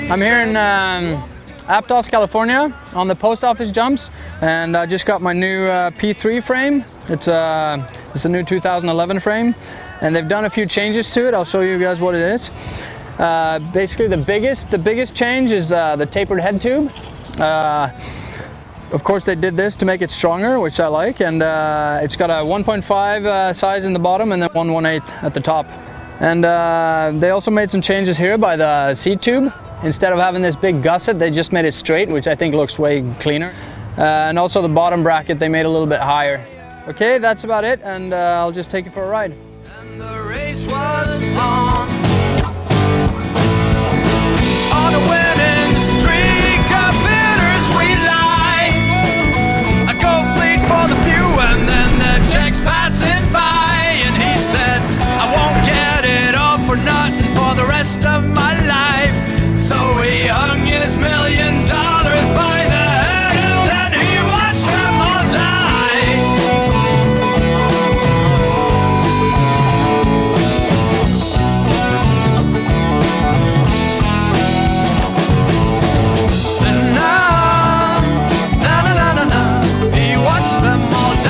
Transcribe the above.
I'm here in Aptos, California on the post office jumps, and I just got my new P3 frame. It's a new 2011 frame, and they've done a few changes to it. I'll show you guys what it is. Basically the biggest change is the tapered head tube. Of course they did this to make it stronger, which I like, and it's got a 1.5 size in the bottom and then 1/1/8 at the top. And they also made some changes here by the seat tube. Instead of having this big gusset, they just made it straight, which I think looks way cleaner. And also the bottom bracket they made a little bit higher. Okay, that's about it, and I'll just take you for a ride. And the race was on a winning streak, a bittersweet lie. A gold fleet for the few, and then the checks passing by. And he said, I won't get it all for nothing for the rest of my life. So he hung his $1 million by the head, and then he watched them all die. And now, he watched them all die.